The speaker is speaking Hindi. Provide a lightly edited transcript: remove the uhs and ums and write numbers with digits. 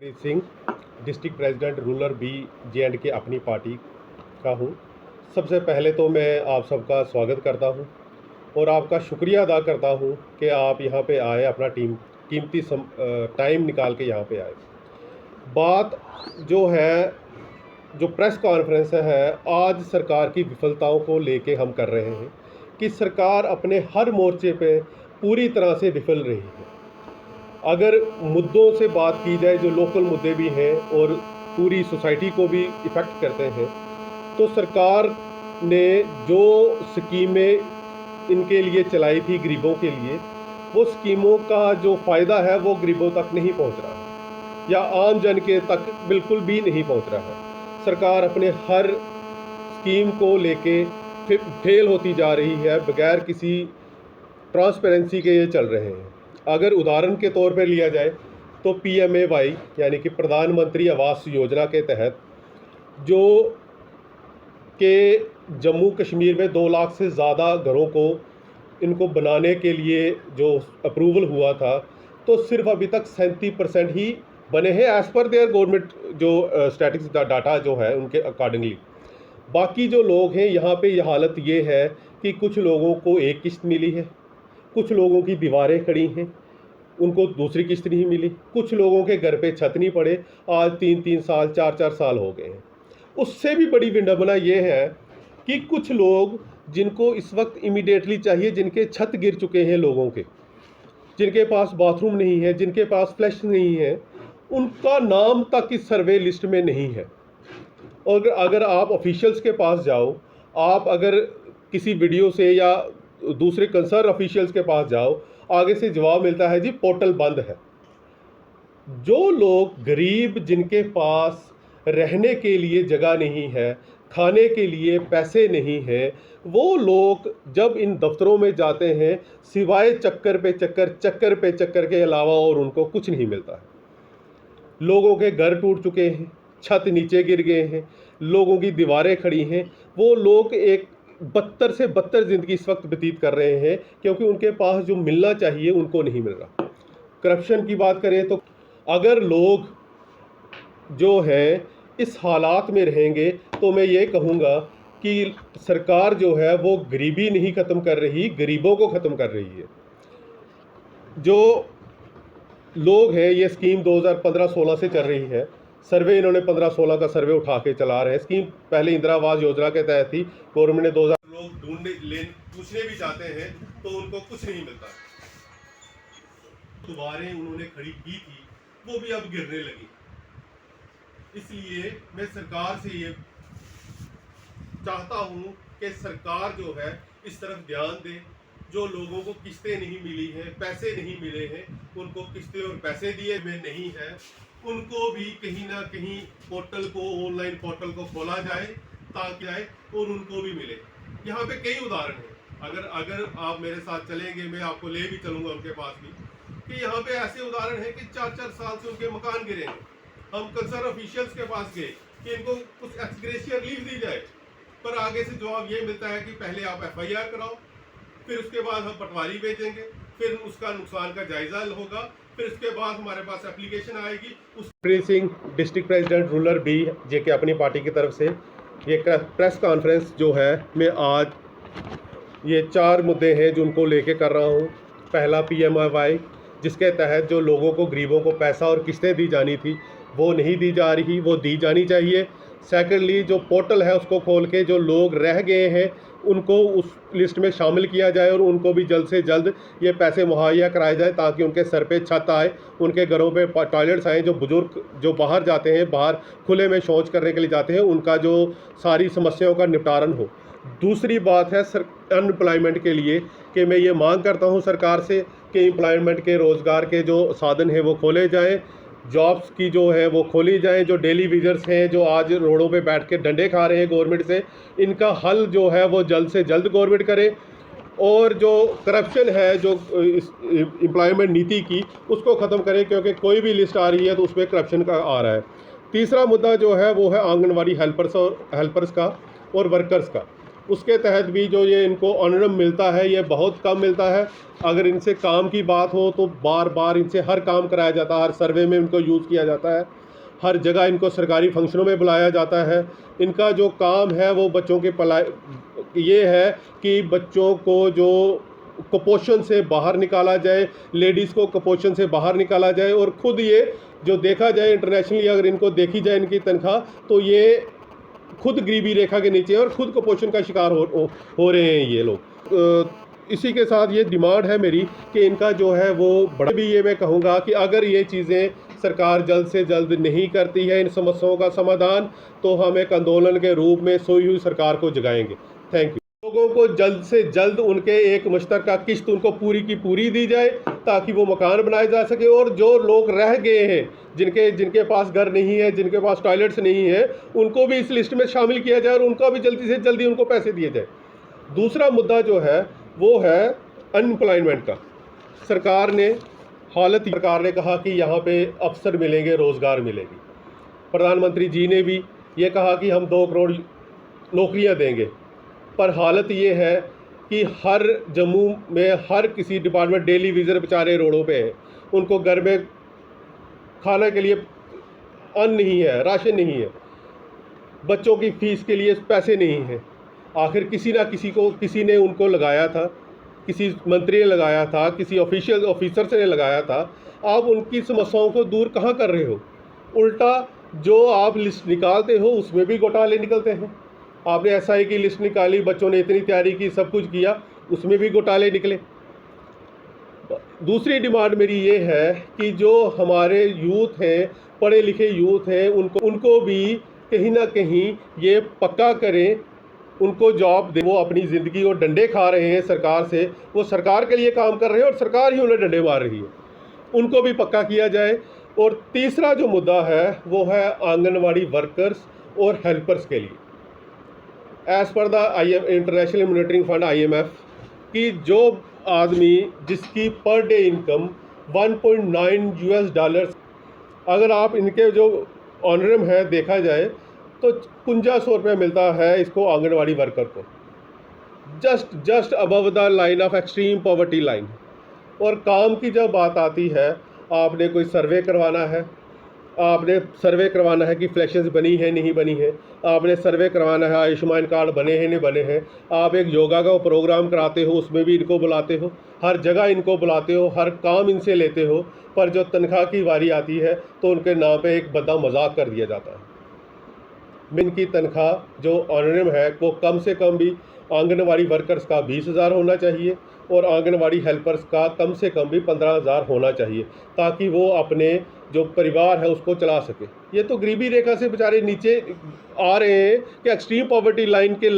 प्रीत सिंह, डिस्ट्रिक्ट प्रेसिडेंट रूरल बी J&K अपनी पार्टी का हूँ। सबसे पहले तो मैं आप सबका स्वागत करता हूँ और आपका शुक्रिया अदा करता हूँ कि आप यहाँ पे आए, अपना कीमती टाइम निकाल के यहाँ पे आए। बात जो है, जो प्रेस कॉन्फ्रेंस है, आज सरकार की विफलताओं को लेके हम कर रहे हैं कि सरकार अपने हर मोर्चे पे पूरी तरह से विफल रही है। अगर मुद्दों से बात की जाए, जो लोकल मुद्दे भी हैं और पूरी सोसाइटी को भी इफ़ेक्ट करते हैं, तो सरकार ने जो स्कीमें इनके लिए चलाई थी गरीबों के लिए, वो स्कीमों का जो फ़ायदा है वो गरीबों तक नहीं पहुंच रहा है या आम जन के तक बिल्कुल भी नहीं पहुंच रहा है। सरकार अपने हर स्कीम को लेके फेल होती जा रही है, बगैर किसी ट्रांसपेरेंसी के ये चल रहे हैं। अगर उदाहरण के तौर पर लिया जाए तो PMAY यानी कि प्रधानमंत्री आवास योजना के तहत जो कि जम्मू कश्मीर में 2 लाख से ज़्यादा घरों को इनको बनाने के लिए जो अप्रूवल हुआ था, तो सिर्फ अभी तक 37% ही बने हैं एज़ पर देयर गवर्नमेंट जो स्टैटिस्टिक्स डाटा जो है उनके अकॉर्डिंगली। बाकी जो लोग हैं यहाँ पे यह हालत ये है कि कुछ लोगों को एक किस्त मिली है, कुछ लोगों की दीवारें खड़ी हैं, उनको दूसरी किस्त नहीं मिली, कुछ लोगों के घर पे छत नहीं पड़े, आज 3-3 साल 4-4 साल हो गए हैं। उससे भी बड़ी विडंबना ये है कि कुछ लोग जिनको इस वक्त इमीडिएटली चाहिए, जिनके छत गिर चुके हैं लोगों के, जिनके पास बाथरूम नहीं है, जिनके पास फ्लैश नहीं है, उनका नाम तक इस सर्वे लिस्ट में नहीं है। और अगर आप ऑफिशियल्स के पास जाओ, आप अगर किसी वीडियो से या दूसरे कंसर्न ऑफिशियल्स के पास जाओ, आगे से जवाब मिलता है जी पोर्टल बंद है। जो लोग गरीब, जिनके पास रहने के लिए जगह नहीं है, खाने के लिए पैसे नहीं है, वो लोग जब इन दफ्तरों में जाते हैं, सिवाय चक्कर पे चक्कर के अलावा और उनको कुछ नहीं मिलता है। लोगों के घर टूट चुके हैं, छत नीचे गिर गए हैं, लोगों की दीवारें खड़ी हैं। वो लोग एक बदतर से बदतर ज़िंदगी इस वक्त व्यतीत कर रहे हैं क्योंकि उनके पास जो मिलना चाहिए उनको नहीं मिल रहा। करप्शन की बात करें तो अगर लोग जो है इस हालात में रहेंगे तो मैं ये कहूँगा कि सरकार जो है वो गरीबी नहीं ख़त्म कर रही, गरीबों को ख़त्म कर रही है। जो लोग हैं, ये स्कीम 2015-16 से चल रही है। सर्वे इन्होंने 15-16 का सर्वे उठा के चला रहे हैं। स्कीम पहले इंदिरा आवास योजना के तहत थी। गवर्नमेंट ने 2000 लोग पूछने भी चाहते हैं तो उनको कुछ नहीं मिलता। दीवारें उन्होंने खड़ी की थी, वो भी अब गिरने लगी। इसलिए मैं सरकार से ये चाहता हूँ कि सरकार जो है इस तरफ ध्यान दे। जो लोगों को किस्तें नहीं मिली हैं, पैसे नहीं मिले हैं, उनको किस्तें और पैसे दिए में नहीं है, उनको भी कहीं ना कहीं पोर्टल को, ऑनलाइन पोर्टल को खोला जाए ताकि आए और उनको भी मिले। यहाँ पे कई उदाहरण हैं। अगर आप मेरे साथ चलेंगे, मैं आपको ले भी चलूँगा उनके पास भी, कि यहाँ पे ऐसे उदाहरण हैं कि 4-4 साल से उनके मकान गिरे हैं। हम कंसर्न ऑफिशियल्स के पास गए कि इनको कुछ एक्सग्रेशिया रिलीफ दी जाए, पर आगे से जवाब ये मिलता है कि पहले आप FIR कराओ, फिर उसके बाद हम पटवारी भेजेंगे, फिर उसका नुकसान का जायजा होगा, फिर उसके बाद हमारे पास एप्लीकेशन आएगी। Preet Singh, district president rural बी JK अपनी पार्टी की तरफ से ये प्रेस कॉन्फ्रेंस जो है, मैं आज ये 4 मुद्दे हैं जो उनको लेके कर रहा हूँ। पहला PMAY, जिसके तहत जो लोगों को, गरीबों को पैसा और किस्तें दी जानी थी वो नहीं दी जा रही, वो दी जानी चाहिए। सेकेंडली, जो पोर्टल है उसको खोल के जो लोग रह गए हैं उनको उस लिस्ट में शामिल किया जाए और उनको भी जल्द से जल्द ये पैसे मुहैया कराए जाए ताकि उनके सर पे छत आए, उनके घरों पे टॉयलेट्स आए। जो बुज़ुर्ग जो बाहर जाते हैं, बाहर खुले में शौच करने के लिए जाते हैं, उनका जो सारी समस्याओं का निपटारण हो। दूसरी बात है अनएम्प्लॉयमेंट के लिए कि मैं ये मांग करता हूँ सरकार से कि एम्प्लॉयमेंट के, रोज़गार के जो साधन हैं वो खोले जाएँ, जॉब्स की जो है वो खोली जाए। जो डेली विजर्स हैं, जो आज रोडों पे बैठ के डंडे खा रहे हैं गवर्नमेंट से, इनका हल जो है वो जल्द से जल्द गवर्नमेंट करे। और जो करप्शन है, जो इस एम्प्लॉयमेंट नीति की, उसको ख़त्म करें क्योंकि कोई भी लिस्ट आ रही है तो उसमें करप्शन का आ रहा है। तीसरा मुद्दा जो है वो है आंगनवाड़ी हेल्पर्स का और वर्कर्स का। उसके तहत भी जो ये इनको ऑनरम मिलता है ये बहुत कम मिलता है। अगर इनसे काम की बात हो तो बार बार इनसे हर काम कराया जाता है, हर सर्वे में इनको यूज़ किया जाता है, हर जगह इनको सरकारी फंक्शनों में बुलाया जाता है। इनका जो काम है वो बच्चों के ये है कि बच्चों को जो कुपोषण से बाहर निकाला जाए, लेडीज़ को कुपोषण से बाहर निकाला जाए। और ख़ुद ये जो देखा जाए इंटरनेशनली, अगर इनको देखी जाए इनकी तनख्वाह, तो ये खुद गरीबी रेखा के नीचे और खुद कुपोषण का शिकार हो रहे हैं ये लोग। इसी के साथ ये डिमांड है मेरी कि इनका जो है वो बड़ा भी, ये मैं कहूँगा कि अगर ये चीज़ें सरकार जल्द से जल्द नहीं करती है इन समस्याओं का समाधान, तो हम एक आंदोलन के रूप में सोई हुई सरकार को जगाएंगे। Thank you. लोगों को जल्द से जल्द उनके एक मुश्तरका किश्त उनको पूरी की पूरी दी जाए ताकि वो मकान बनाए जा सके। और जो लोग रह गए हैं, जिनके पास घर नहीं है, जिनके पास टॉयलेट्स नहीं है, उनको भी इस लिस्ट में शामिल किया जाए और उनका भी जल्दी से जल्दी उनको पैसे दिए जाए। दूसरा मुद्दा जो है वो है अनएम्प्लॉयमेंट का। सरकार ने कहा कि यहाँ पे अफसर मिलेंगे, रोज़गार मिलेगी। प्रधानमंत्री जी ने भी ये कहा कि हम 2 करोड़ नौकरियाँ देंगे, पर हालत ये है कि हर जम्मू में हर किसी डिपार्टमेंट डेली विज़िटर बेचारे रोडों पे हैं। उनको घर में खाने के लिए अन्न नहीं है, राशन नहीं है, बच्चों की फ़ीस के लिए पैसे नहीं हैं। आखिर किसी ने उनको लगाया था, किसी मंत्री ने लगाया था, किसी ऑफिसर ने लगाया था। आप उनकी समस्याओं को दूर कहाँ कर रहे हो? उल्टा जो आप लिस्ट निकालते हो उसमें भी घोटाले निकलते हैं। आपने एसआई की लिस्ट निकाली, बच्चों ने इतनी तैयारी की, सब कुछ किया, उसमें भी घोटाले निकले। दूसरी डिमांड मेरी ये है कि जो हमारे यूथ हैं, पढ़े लिखे यूथ हैं, उनको भी कहीं ना कहीं ये पक्का करें, उनको जॉब दे। वो अपनी ज़िंदगी और डंडे खा रहे हैं सरकार से, वो सरकार के लिए काम कर रहे हैं और सरकार ही उन्हें डंडे मार रही है, उनको भी पक्का किया जाए। और तीसरा जो मुद्दा है वो है आंगनवाड़ी वर्कर्स और हेल्पर्स के लिए। As per the international monitoring fund IMF की जो आदमी जिसकी पर डे इनकम $1.9, अगर आप इनके जो ऑनरम है देखा जाए तो 5500 रुपये मिलता है इसको आंगनवाड़ी वर्कर को, just above the line of extreme poverty line. और काम की जब बात आती है, आपने कोई सर्वे करवाना है, आपने सर्वे करवाना है कि फ्लैशेस बनी है नहीं बनी है, आपने सर्वे करवाना है आयुष्मान कार्ड बने हैं नहीं बने हैं, आप एक योगा का प्रोग्राम कराते हो उसमें भी इनको बुलाते हो, हर जगह इनको बुलाते हो, हर काम इनसे लेते हो, पर जो तनख्वाह की बारी आती है तो उनके नाम पे एक बद्दा मजाक कर दिया जाता है। इनकी तनख्वाह जो ऑनरम है वो कम से कम भी आंगनवाड़ी वर्कर्स का 20,000 होना चाहिए और आंगनवाड़ी हेल्पर्स का कम से कम भी 15,000 होना चाहिए, ताकि वो अपने जो परिवार है उसको चला सके। ये तो गरीबी रेखा से बेचारे नीचे आ रहे हैं कि एक्सट्रीम पॉवर्टी लाइन के